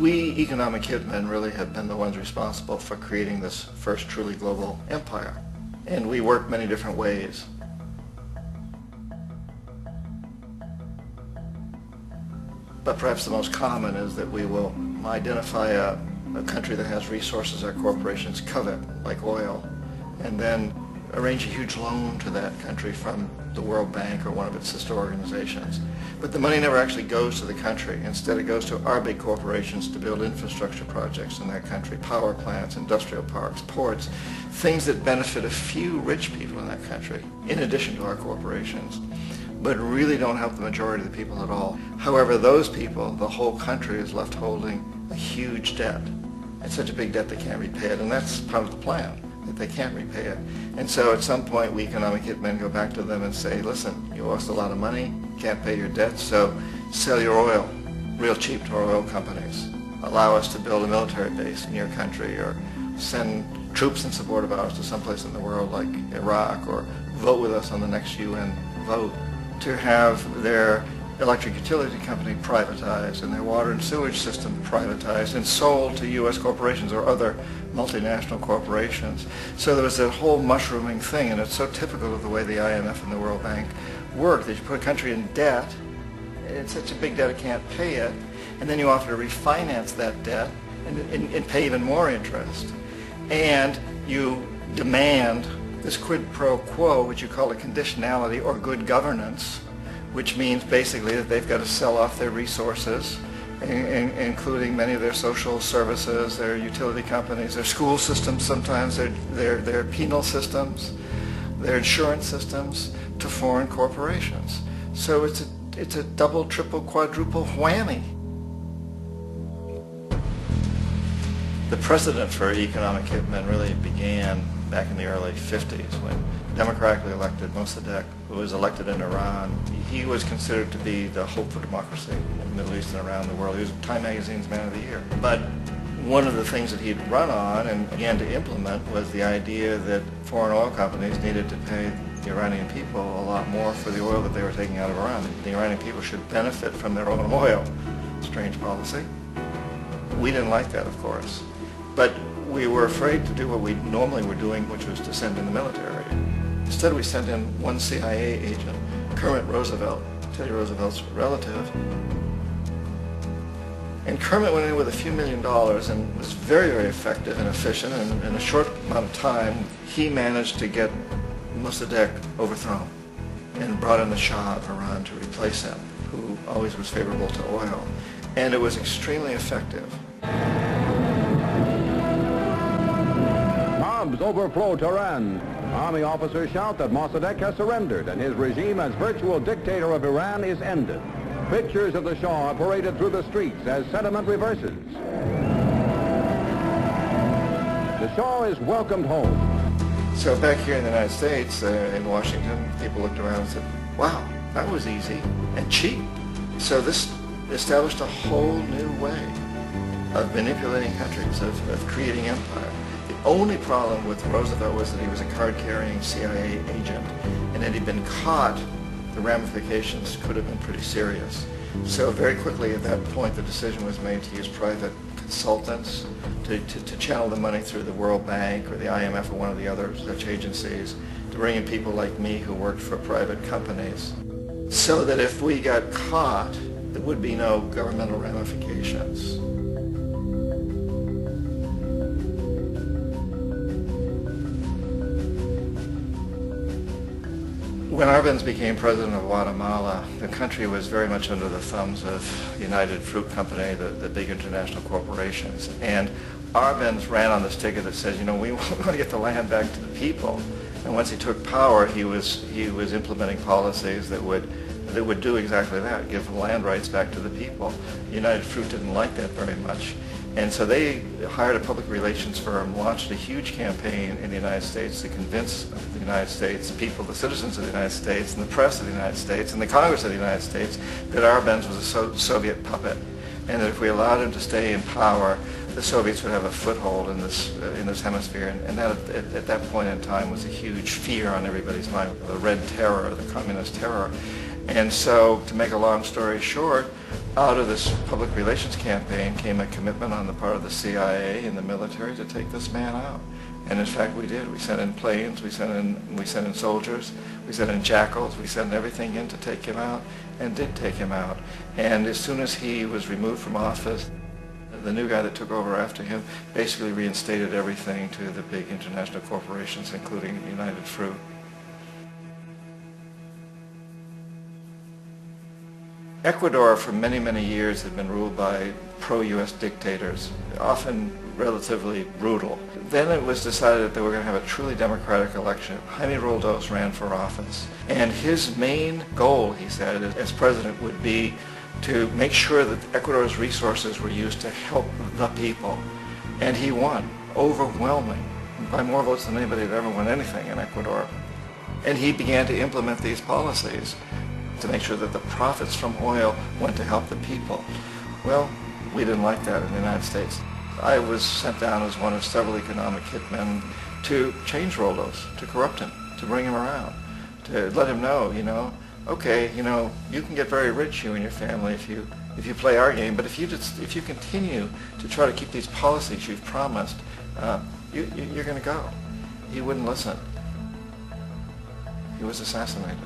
We economic hitmen really have been the ones responsible for creating this first truly global empire. And we work many different ways. But perhaps the most common is that we will identify a country that has resources our corporations covet, like oil, and then arrange a huge loan to that country from the World Bank or one of its sister organizations. But the money never actually goes to the country. Instead, it goes to our big corporations to build infrastructure projects in that country, power plants, industrial parks, ports, things that benefit a few rich people in that country, in addition to our corporations, but really don't help the majority of the people at all. However, those people, the whole country is left holding a huge debt. It's such a big debt they can't repay it, and that's part of the plan, that they can't repay it. And so at some point, we economic hitmen go back to them and say, listen, you owe us a lot of money, can't pay your debt, so sell your oil real cheap to our oil companies. Allow us to build a military base in your country, or send troops in support of ours to someplace in the world like Iraq, or vote with us on the next UN vote. To have their electric utility company privatized and their water and sewage system privatized and sold to U.S. corporations or other multinational corporations. So there was that whole mushrooming thing, and it's so typical of the way the IMF and the World Bank work, that you put a country in debt, it's such a big debt it can't pay it, and then you offer to refinance that debt and pay even more interest. And you demand this quid pro quo, which you call a conditionality or good governance, which means basically that they've got to sell off their resources, including many of their social services, their utility companies, their school systems sometimes, their penal systems, their insurance systems, to foreign corporations. So it's a double, triple, quadruple whammy. The precedent for economic hitmen really began back in the early 50s when democratically elected Mossadegh, who was elected in Iran, he was considered to be the hope for democracy in the Middle East and around the world. He was Time Magazine's Man of the Year. But one of the things that he'd run on and began to implement was the idea that foreign oil companies needed to pay the Iranian people a lot more for the oil that they were taking out of Iran. The Iranian people should benefit from their own oil. Strange policy. We didn't like that, of course. But we were afraid to do what we normally were doing, which was to send in the military. Instead, we sent in one CIA agent, Kermit Roosevelt, Teddy Roosevelt's relative. And Kermit went in with a few $1 million and was very, very effective and efficient. And in a short amount of time, he managed to get Mossadegh overthrown and brought in the Shah of Iran to replace him, who always was favorable to oil. And it was extremely effective. Bombs overflow Tehran. Army officers shout that Mossadegh has surrendered and his regime as virtual dictator of Iran is ended. Pictures of the Shah are paraded through the streets as sentiment reverses. The Shah is welcomed home. So back here in the United States, in Washington, people looked around and said, wow, that was easy and cheap. So this established a whole new way of manipulating countries, of creating empire. The only problem with Roosevelt was that he was a card-carrying CIA agent, and had he been caught, the ramifications could have been pretty serious. So very quickly at that point, the decision was made to use private consultants to channel the money through the World Bank or the IMF or one of the other such agencies, to bring in people like me who worked for private companies, so that if we got caught, there would be no governmental ramifications. When Arbenz became president of Guatemala, the country was very much under the thumbs of United Fruit Company, the big international corporations. And Arbenz ran on this ticket that says, you know, we want to get the land back to the people. And once he took power, he was implementing policies that would do exactly that, give land rights back to the people. United Fruit didn't like that very much. And so they hired a public relations firm, launched a huge campaign in the United States to convince the United States people, the citizens of the United States, and the press of the United States, and the Congress of the United States, that Arbenz was a Soviet puppet, and that if we allowed him to stay in power, the Soviets would have a foothold in this hemisphere. And that, at that point in time, was a huge fear on everybody's mind, the Red Terror, the Communist Terror. And so, to make a long story short, Out of this public relations campaign came a commitment on the part of the CIA and the military to take this man out. And in fact we did. We sent in planes, we sent in soldiers, we sent in jackals, we sent everything in to take him out, and did take him out. And as soon as he was removed from office, the new guy that took over after him basically reinstated everything to the big international corporations, including United Fruit. Ecuador for many, many years had been ruled by pro-U.S. dictators, often relatively brutal. Then it was decided that they were going to have a truly democratic election. Jaime Roldos ran for office. And his main goal, he said, as president would be to make sure that Ecuador's resources were used to help the people. And he won, overwhelming, by more votes than anybody had ever won anything in Ecuador. And he began to implement these policies to make sure that the profits from oil went to help the people. Well, we didn't like that in the United States. I was sent down as one of several economic hitmen to change Roldos, to corrupt him, to bring him around, to let him know, okay, you can get very rich, you and your family, if you play our game, but if you continue to try to keep these policies you've promised, you're going to go. He wouldn't listen. He was assassinated.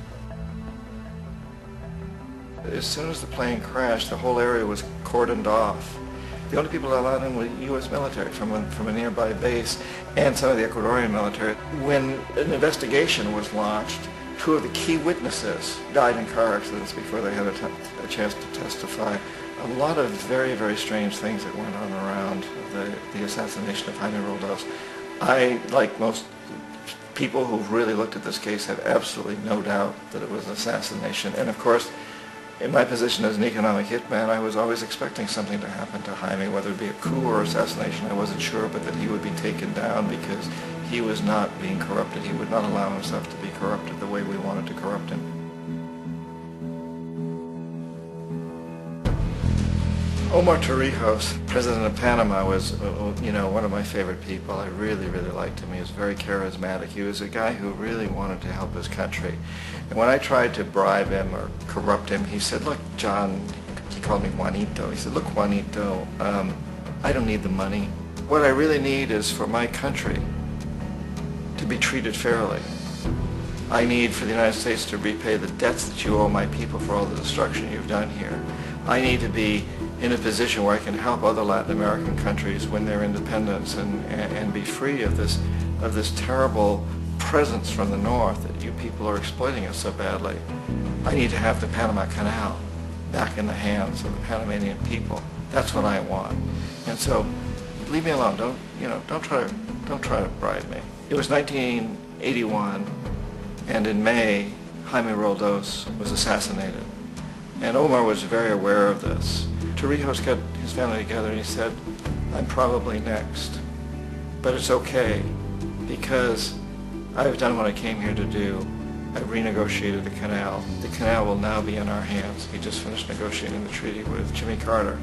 As soon as the plane crashed, the whole area was cordoned off. The only people that allowed in were U.S. military from a nearby base and some of the Ecuadorian military. When an investigation was launched, two of the key witnesses died in car accidents before they had a chance to testify. A lot of very, very strange things that went on around the assassination of Jaime Roldos. I, like most people who've really looked at this case, have absolutely no doubt that it was an assassination. And of course, in my position as an economic hitman, I was always expecting something to happen to Jaime, whether it be a coup or assassination, I wasn't sure, but that he would be taken down because he was not being corrupted. He would not allow himself to be corrupted the way we wanted to corrupt him. Omar Torrijos, president of Panama, was one of my favorite people. I really, really liked him. He was very charismatic. He was a guy who really wanted to help his country. And when I tried to bribe him or corrupt him, he said, look, John, he called me Juanito. He said, look, Juanito, I don't need the money. What I really need is for my country to be treated fairly. I need for the United States to repay the debts that you owe my people for all the destruction you've done here. I need to be in a position where I can help other Latin American countries win their independence and be free of this terrible presence from the north that you people are exploiting us so badly. I need to have the Panama Canal back in the hands of the Panamanian people. That's what I want. And so, leave me alone. Don't try to bribe me. It was 1981, and in May, Jaime Roldos was assassinated. And Omar was very aware of this. Torrijos got his family together and he said, I'm probably next, but it's okay because I've done what I came here to do. I've renegotiated the canal. The canal will now be in our hands. He just finished negotiating the treaty with Jimmy Carter.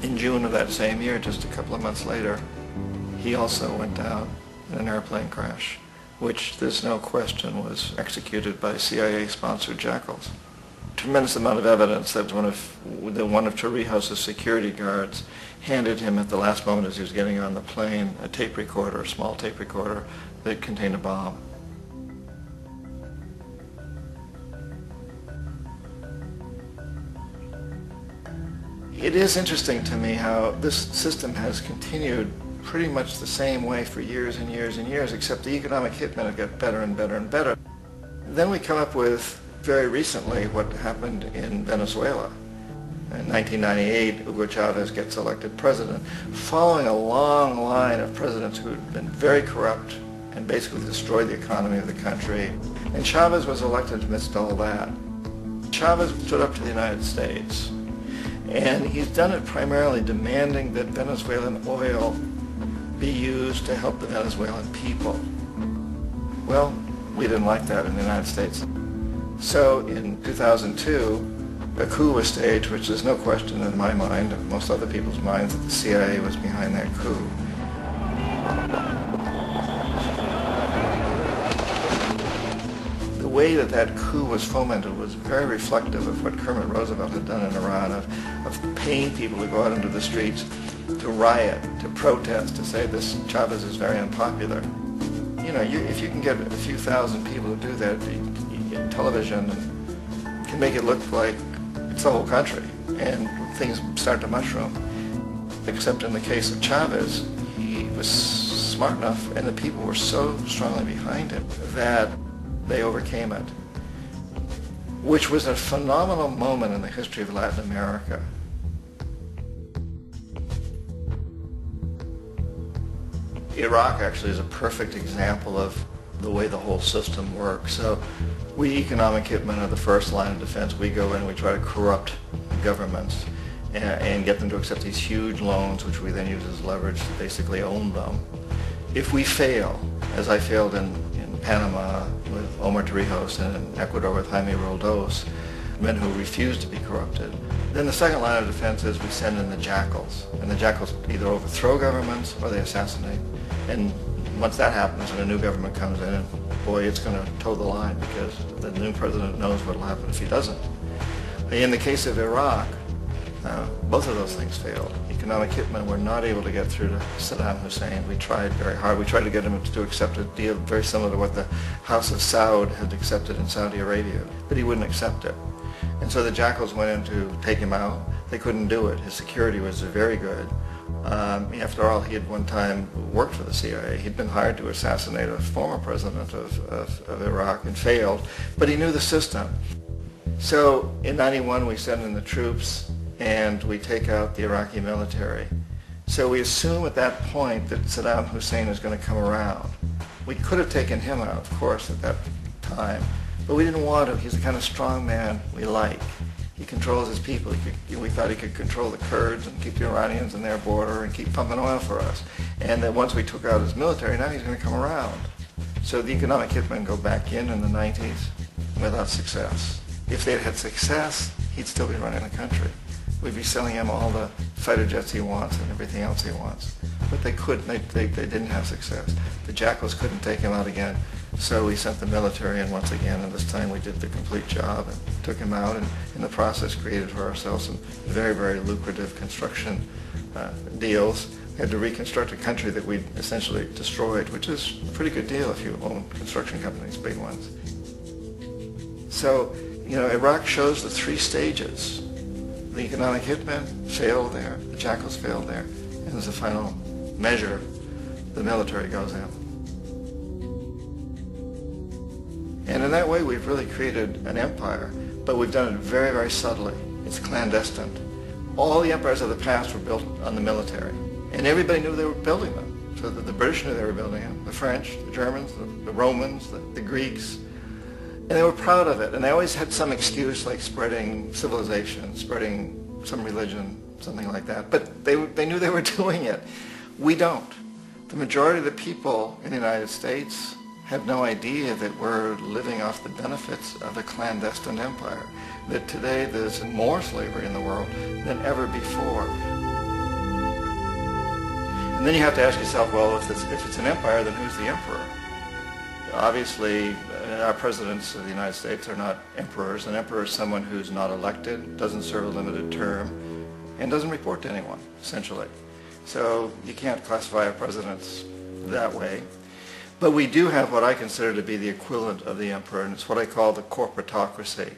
In June of that same year, just a couple of months later, he also went down in an airplane crash, which there's no question was executed by CIA-sponsored jackals. Tremendous amount of evidence that one of Torrijos' security guards handed him at the last moment as he was getting on the plane a tape recorder, a small tape recorder that contained a bomb. It is interesting to me how this system has continued pretty much the same way for years and years and years, except the economic hitmen have got better and better and better. Then we come up with, very recently, what happened in Venezuela. In 1998, Hugo Chavez gets elected president, following a long line of presidents who had been very corrupt and basically destroyed the economy of the country. And Chavez was elected amidst all that. Chavez stood up to the United States, and he's done it primarily demanding that Venezuelan oil be used to help the Venezuelan people. Well, we didn't like that in the United States. So in 2002, a coup was staged, which there's no question in my mind, and most other people's minds, that the CIA was behind that coup. The way that that coup was fomented was very reflective of what Kermit Roosevelt had done in Iran, of paying people to go out into the streets, to riot, to protest, to say this Chavez is very unpopular. You know, if you can get a few thousand people to do that in television, can make it look like it's the whole country, and things start to mushroom. Except in the case of Chavez, he was smart enough, and the people were so strongly behind him that they overcame it, which was a phenomenal moment in the history of Latin America. Iraq actually is a perfect example of the way the whole system works. So we economic hitmen are the first line of defense. We go in, we try to corrupt governments and get them to accept these huge loans, which we then use as leverage to basically own them. If we fail, as I failed in Panama with Omar Torrijos and in Ecuador with Jaime Roldos, men who refused to be corrupted, then the second line of defense is we send in the jackals. And the jackals either overthrow governments or they assassinate. And once that happens and a new government comes in, and boy, it's going to toe the line because the new president knows what will happen if he doesn't. In the case of Iraq, both of those things failed. Economic hitmen were not able to get through to Saddam Hussein. We tried very hard. We tried to get him to accept a deal very similar to what the House of Saud had accepted in Saudi Arabia, but he wouldn't accept it. And so the jackals went in to take him out. They couldn't do it. His security was very good. After all, he had one time worked for the CIA. He'd been hired to assassinate a former president of Iraq and failed, but he knew the system. So in '91 we send in the troops and we take out the Iraqi military. So we assume at that point that Saddam Hussein is going to come around. We could have taken him out, of course, at that time, but we didn't want to. He's the kind of strong man we like. He controls his people. We thought he could control the Kurds and keep the Iranians in their border and keep pumping oil for us. And then once we took out his military, now he's going to come around. So the economic hitmen go back in the 90s without success. If they'd had success, he'd still be running the country. We'd be selling him all the fighter jets he wants and everything else he wants. But they couldn't. They didn't have success. The jackals couldn't take him out again. So we sent the military in once again, and this time we did the complete job and took him out, and in the process created for ourselves some very, very lucrative construction deals. We had to reconstruct a country that we'd essentially destroyed, which is a pretty good deal if you own construction companies, big ones. So, you know, Iraq shows the three stages. The economic hitmen failed there, the jackals failed there, and as a final measure, the military goes in. And in that way, we've really created an empire, but we've done it very, very subtly. It's clandestine. All the empires of the past were built on the military, and everybody knew they were building them. So the British knew they were building them, the French, the Germans, the Romans, the Greeks, and they were proud of it. And they always had some excuse, like spreading civilization, spreading some religion, something like that. But they knew they were doing it. We don't. The majority of the people in the United States have no idea that we're living off the benefits of a clandestine empire, that today there's more slavery in the world than ever before. And then you have to ask yourself, well, if it's an empire, then who's the emperor? Obviously, our presidents of the United States are not emperors. An emperor is someone who's not elected, doesn't serve a limited term, and doesn't report to anyone, essentially. So you can't classify our presidents that way. But we do have what I consider to be the equivalent of the emperor, and it's what I call the corporatocracy.